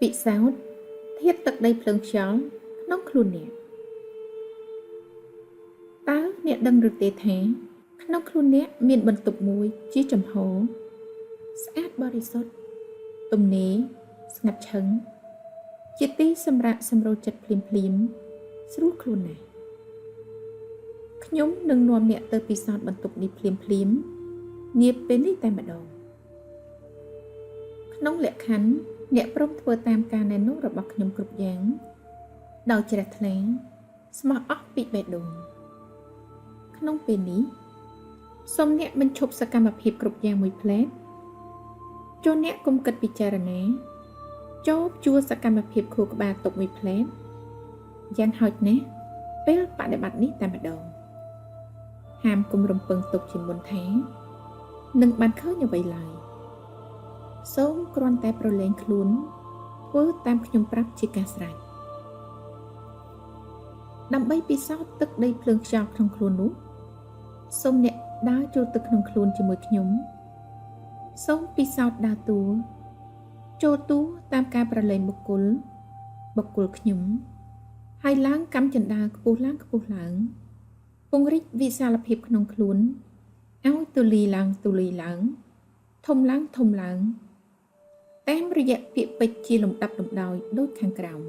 ពិសោធន៍ធាតុទឹកដីភ្លើងខ្យល់ក្នុងខ្លួនអ្នកតើអ្នកដឹងឬទេថាក្នុងខ្លួនអ្នកមានបន្ទប់មួយជាចំហស្អាតបរិសុទ្ធទំនេរស្ងាត់ឈឹងជាទីសម្រាប់សម្រួលចិត្តភ្លាមស្រួលខ្លួនណាស់ខ្ញុំនឹងនាំអ្នកទៅពិសោធន៍បន្ទប់នេះភ្លាមនាពេលនេះតែម្ដងក្នុងលក្ខខណ្ឌអ្នកព្រមធ្វើតាមការណែនាំរបស់ខ្ញុំគ្រប់យ៉ាងដោយជ្រះថ្លាស្មោះអស់ពីបេះដូងក្នុងពេលនេះសូមអ្នកបញ្ឈប់សកម្មភាពគ្រប់យ៉ាងមួយផ្លែតចូលអ្នកកុំគិតពិចារណាចូលជួសកម្មភាពខួរក្បាលទុកមួយផ្លែតយ៉ាងហោចណាស់ពេលបដិបត្តិនេះតែម្ដងហាមគុំរំពឹងទុកជាមុនថានឹងបានឃើញអ្វីឡើយសូមគ្រាន់តែប្រឡែងខ្លួនធ្វើតាមខ្ញុំប្រាប់ជាការស្រេចដើម្បីពិសោធន៍ទឹកដីភ្លើងខ្យល់ក្នុងខ្លួននោះសូមអ្នកដើរចូលទៅក្នុងខ្លួនជាមួយខ្ញុំសូមពិសោធន៍ដើរតួចូលតួតាមការប្រឡែងបុគ្គលខ្ញុំហើយឡើងកម្មចន្ទាខ្ពស់ឡើងពង្រីកវិសាលភាពក្នុងខ្លួនឲ្យទូលាយឡើងធំឡើងតាមរយៈពាក្យពេចន៍ជាលំដាប់លំដោយដូចខាងក្រោម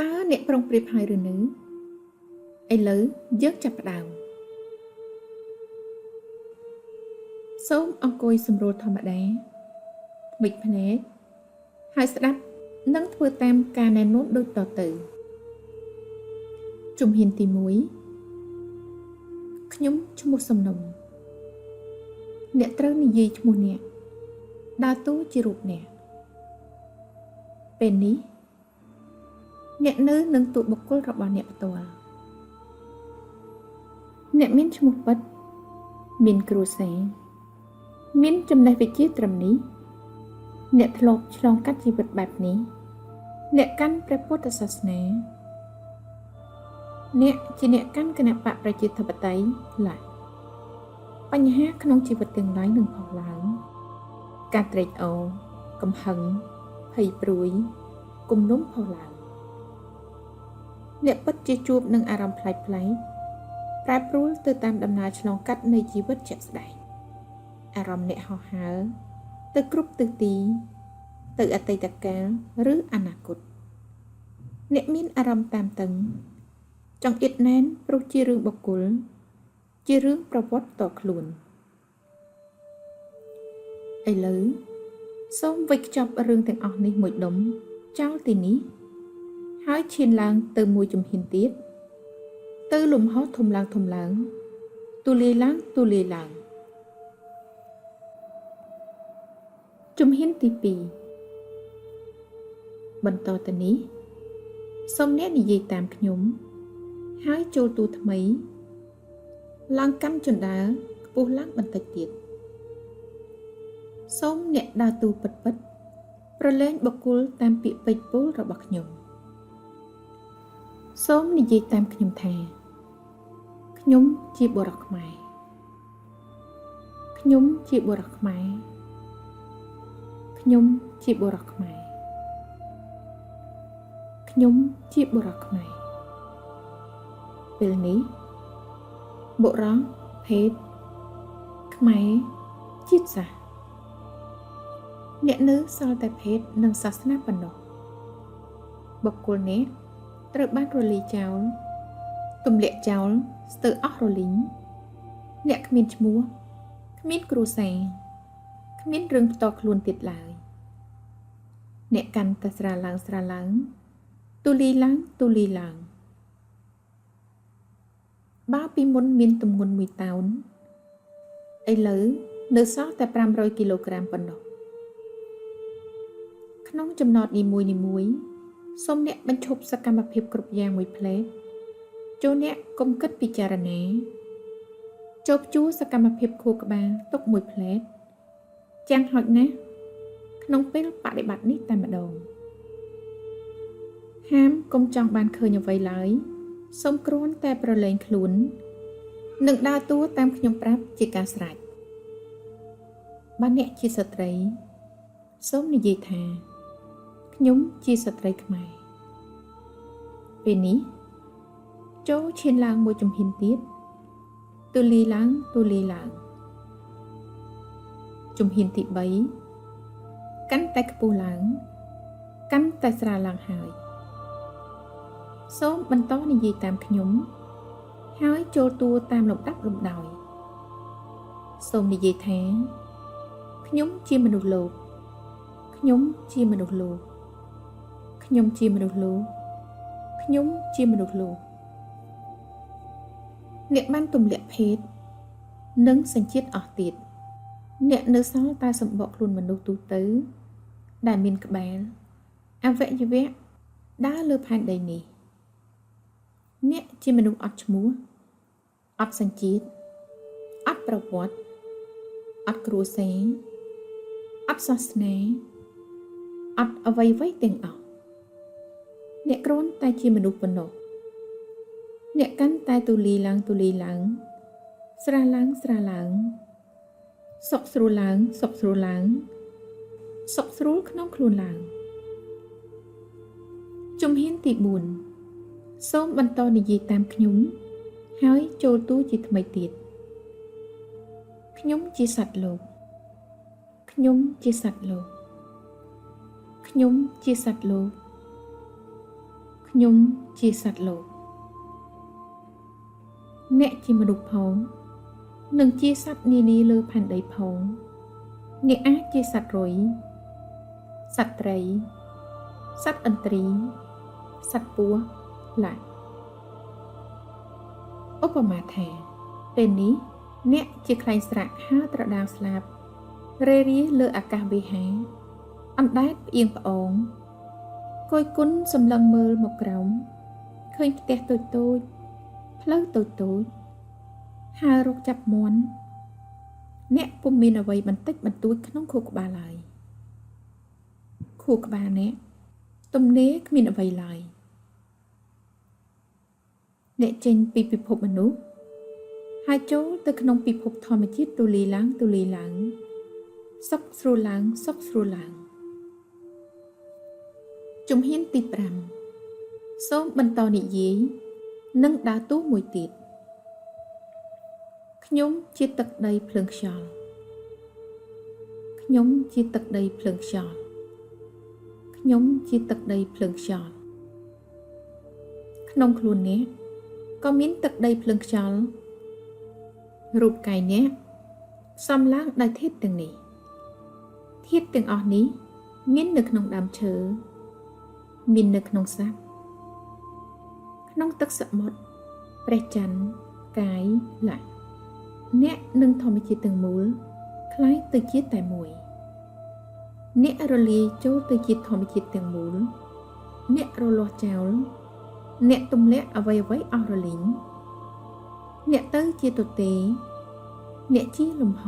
តើអ្នកប្រុងប្រៀបហើយឬនៅឥឡូវយើងចាប់ផ្ដើមសូមអង្គុយសម្រួលធម្មតាភ្មិចភ្នែកហើយស្ដាប់និងធ្វើតាមការណែនាំដូចតទៅជំហានទី1ខ្ញុំឈ្មោះសំណុំអ្នកត្រូវនិយាយឈ្មោះអ្នកដើរតួជារូបអ្នកពេលនេះអ្នកនៅនឹងតួបុគ្គលរបស់អ្នកផ្ទាល់អ្នកមានឈ្មោះពិតមានគ្រួសារមានចំណេះវិជ្ជាត្រឹមនេះអ្នកធ្លាប់ឆ្លងកាត់ជីវិតបែបនេះអ្នកកាន់ព្រះពុទ្ធសាសនាអ្នកជាអ្នកកាន់គណបកប្រជាធិបតេយ្យឡាបញ្ហាក្នុងជីវិតទាំងឡាយនឹងផុសឡើងការត្រេកអរកំហឹងភ័យព្រួយគំនុំផុសឡើងអ្នកពិតជាជួបនឹងអារម្មណ៍ប្លែកប្រែប្រួលទៅតាមដំណើរឆ្លងកាត់នៃជីវិតជាក់ស្ដែងអារម្មណ៍អ្នកហោះហើរទៅគ្រប់ទិសទីទៅអតីតកាលឬអនាគតអ្នកមានអារម្មណ៍តានតឹងចង្អៀតណែនព្រោះជារឿងបុគ្គលជារឿងប្រវត្តិផ្ទាល់ខ្លួនឥឡូវសូមវិចខ្ចប់រឿងទាំងអស់នេះមួយដុំចោលទីនេះហើយឈានឡើងទៅមួយជំហានទៀតទៅលំហធំឡើងទូលាយឡើងជំហានទី2បន្តទៅនេះសូមអ្នកនិយាយតាមខ្ញុំហើយចូលតួថ្មីឡើងកម្មចន្ទាខ្ពស់ឡើងបន្តិចទៀតសូមអ្នកដើរតួពិតប្រឡែងបុគ្គលតាមពាក្យពេចន៍ពោលរបស់ខ្ញុំសូមនិយាយតាមខ្ញុំថាខ្ញុំជាបុរសខ្មែរខ្ញុំជាបុរសខ្មែរខ្ញុំជាបុរសខ្មែរខ្ញុំជាបុរសខ្មែរពេលនេះបុរសភេទខ្មែរជាតិសាសន៍អ្នកនៅសល់តែភេទនិងសាសនាប៉ុណ្ណោះបុគ្គលនេះត្រូវបានរលាយចោលទម្លាក់ចោលស្ទើរអស់រលីងអ្នកគ្មានឈ្មោះគ្មានគ្រួសារគ្មានរឿងផ្ទាល់ខ្លួនទៀតឡើយអ្នកកាន់តែស្រាលឡើងទូលាយឡើងបើពីមុនមានទម្ងន់1តោនឥឡូវនៅសល់តែ500គីឡូក្រាមប៉ុណ្ណោះក្នុងចំណោទនីមួយសូមអ្នកបញ្ឈប់សកម្មភាពគ្រប់យ៉ាងមួយផ្លែតចូលអ្នកកុំគិតពិចារណាចូលជួសកម្មភាពខួរក្បាលទុកមួយផ្លែតចាំងហោចណាស់ក្នុងពេលបដិបត្តិនេះតែម្ដងហាមកុំចង់បានឃើញអ្វីឡើយសូមគ្រាន់តែប្រឡែងខ្លួននិងដើរតួតាមខ្ញុំប្រាប់ជាការស្រេចបើអ្នកជាស្ត្រី សូមនិយាយថាខ្ញុំជាស្ត្រីខ្មែរពេលនេះចូលឈានឡើងមួយជំហានទៀតទូលាយឡើងជំហានទី3កាន់តែខ្ពស់ឡើងកាន់តែស្រាលឡើងហើយសូមបន្តនិយាយតាមខ្ញុំហើយចូលតួតាមលំដាប់លំដោយសូមនិយាយថាខ្ញុំជាមនុស្សលោកខ្ញុំជាមនុស្សលោកខ្ញុំជាមនុស្សលោកខ្ញុំជាមនុស្សលោកអ្នកបានទម្លាក់ភេទនិងសញ្ជាតិអស់ទៀតអ្នកនៅសល់តែសម្បកខ្លួនមនុស្សទូទៅដែលមានក្បាលអវយវៈដើរលើផែនដីនេះអ្នកជាមនុស្សអត់ឈ្មោះអត់សញ្ជាតិអត់ប្រវត្តិអត់គ្រួសារអត់សាសនាអត់អ្វីៗទាំងអស់អ្នកគ្រាន់តែជាមនុស្សប៉ុណ្ណោះអ្នកកាន់តែទូលាយឡើងស្រាលឡើងសុខស្រួលឡើងសុខស្រួលក្នុងខ្លួនឡើងជំហានទី4សូមបន្តនិយាយតាមខ្ញុំហើយចូលតួជាថ្មីទៀតខ្ញុំជាសត្វលោកខ្ញុំជាសត្វលោកខ្ញុំជាសត្វលោកខ្ញុំជាសត្វលោកអ្នកជាមនុស្សផងនិងជាសត្វនានាលើផែនដីផងអ្នកអាចជាសត្វរុយសត្វត្រីសត្វឥន្ទ្រីសត្វពស់ឡាឧបមាថាពេលនេះអ្នកជាខ្លែងស្រាក់ហើរត្រដាងស្លាបរេរាលើអាកាសវេហាអណ្ដែតផ្អៀងផ្អងគយគុណសម្លឹងមើលមកក្រោមឃើញផ្ទះតូចផ្លូវតូចហើររកចាប់មាន់អ្នកពុំមានអ្វីបន្តិចបន្តួចក្នុងខួរក្បាលឡើយខួរក្បាលអ្នកទំនេរគ្មានអ្វីឡើយអ្នកចេញពីពិភពមនុស្សហើយចូលទៅក្នុងពិភពធម្មជាតិទូលាយឡើងសុខស្រួលឡើងជំហានទី5សូមបន្តនិយាយនិងដើរតួមួយទៀតខ្ញុំជាទឹកដីភ្លើងខ្យល់ខ្ញុំជាទឹកដីភ្លើងខ្យល់ខ្ញុំជាទឹកដីភ្លើងខ្យល់ក្នុងខ្លួនអ្នកក៏មានទឹកដីភ្លើងខ្យល់រូបកាយអ្នកផ្សំឡើងដោយធាតុទាំងនេះធាតុទាំងអស់នេះមាននៅក្នុងដើមឈើមាននៅក្នុងសត្វក្នុងទឹកសមុទ្រព្រះច័ន្ទកាយឡាអ្នកនិងធម្មជាតិទាំងមូលคล้ายទៅជាតែមួយអ្នករលាយចូលទៅជាធម្មជាតិទាំងមូលអ្នករលាស់ចោលអ្នកទម្លាក់អ្វីៗអស់រលីងអ្នកទៅជាទទេអ្នកជាលំហ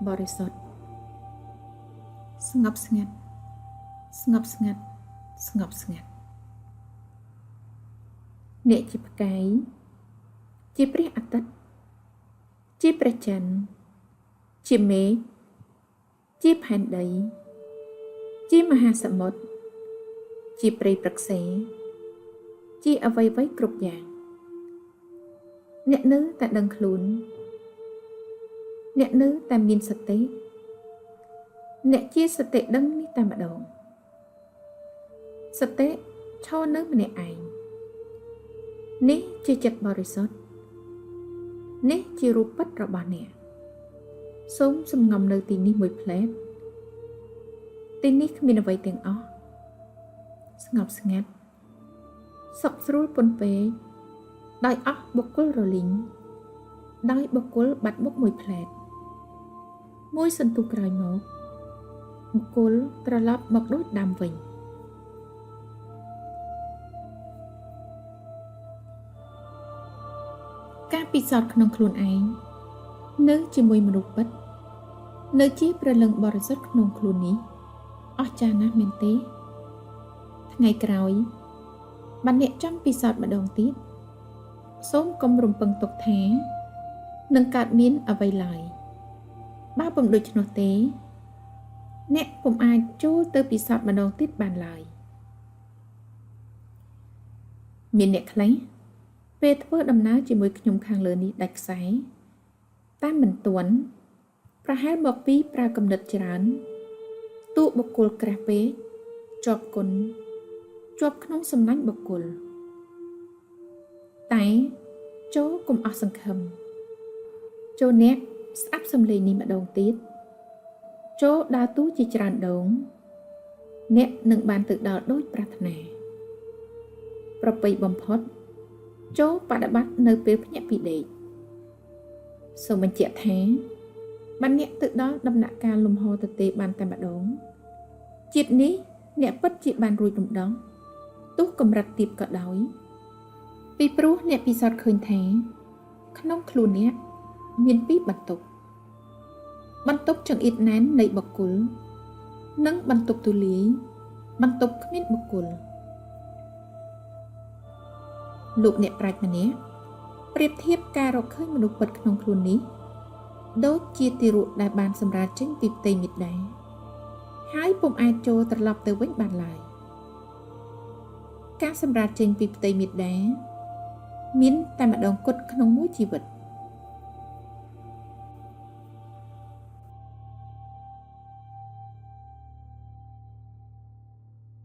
បរិសុទ្ធស្ងប់ស្ងាត់អ្នកជាផ្កាយជាព្រះអាទិត្យជាព្រះច័ន្ទជាមេឃជាផែនដីជាមហាសមុទ្រជាព្រៃព្រឹក្សាជាអ្វីៗគ្រប់យ៉ាងអ្នកនៅតែដឹងខ្លួនអ្នកនៅតែមានសតិអ្នកជាសតិដឹងនេះតែម្ដងសតិឈរនៅម្នាក់ឯងនេះជាចិត្តបរិសុទ្ធនេះជារូបពិតរបស់អ្នកសូមសំងំនៅទីនេះមួយផ្លែតទីនេះគ្មានអ្វីទាំងអស់ស្ងប់ស្ងាត់សុខស្រួលពន់ពេកដោយអស់បុគ្គលរលីងដោយបុគ្គលបាត់មុខមួយផ្លែតមួយសន្ទុះក្រោយមកបុគ្គលត្រឡប់មកដូចដើមវិញការពិសោធន៍ក្នុងខ្លួនឯងនៅជាមួយមនុស្សពិតនៅជាព្រលឹងបរិសុទ្ធក្នុងខ្លួននេះអស្ចារ្យណាស់មែនទេថ្ងៃក្រោយបានអ្នកចង់ពិសោធន៍ម្ដងទៀត សូមកុំរំពឹងទុកថានឹងកើតមានអ្វីឡើយបើពុំដូច្នោះទេអ្នកពុំអាចចូលទៅពិសោធន៍ម្ដងទៀតបានឡើយមានអ្នកខ្លះពេលធ្វើដំណើរជាមួយខ្ញុំខាងលើនេះដាច់ខ្សែតែមិនទាន់ប្រហែលមកពីប្រើកំណត់ច្រើនទូបុគ្គលក្រាស់ពេកជាប់គុណជាប់ក្នុងសំណាញ់បុគ្គលតែចូលកុំអស់សង្ឃឹមចូលអ្នកស្ដាប់សំឡេងនេះម្ដងទៀតចូលដើរទូជាច្រើនដងអ្នកនឹងបានទៅដល់ដូចប្រាថ្នាប្រពៃបំផុតចូលបដិបត្តិនៅពេលភ្ញាក់ពីដេកសូមបញ្ជាក់ថាបានអ្នកទៅដល់ដំណាក់កាលលំហទទេបានតែម្ដងជាតិនេះអ្នកពិតជាបានរួចរំដោះទោះកម្រិតទាបក៏ដោយពីព្រោះអ្នកពិសោធន៍ឃើញថាក្នុងខ្លួនអ្នកមានពីរបន្ទប់ចង្អៀតណែននៃបុគ្គលនិងបន្ទប់ទូលាយបន្ទប់គ្មានបុគ្គលលោកអ្នកប្រាជ្ញម្នាក់ប្រៀបធៀបការរកឃើញមនុស្សពិតក្នុងខ្លួននេះដូចជាទារកដែលបានសម្រាលចេញពីផ្ទៃមេដាហើយពុំអាចចូលត្រឡប់ទៅវិញបានឡើយការសម្រាលចេញពីផ្ទៃមេដាមានតែម្ដងគត់ក្នុងមួយជីវិត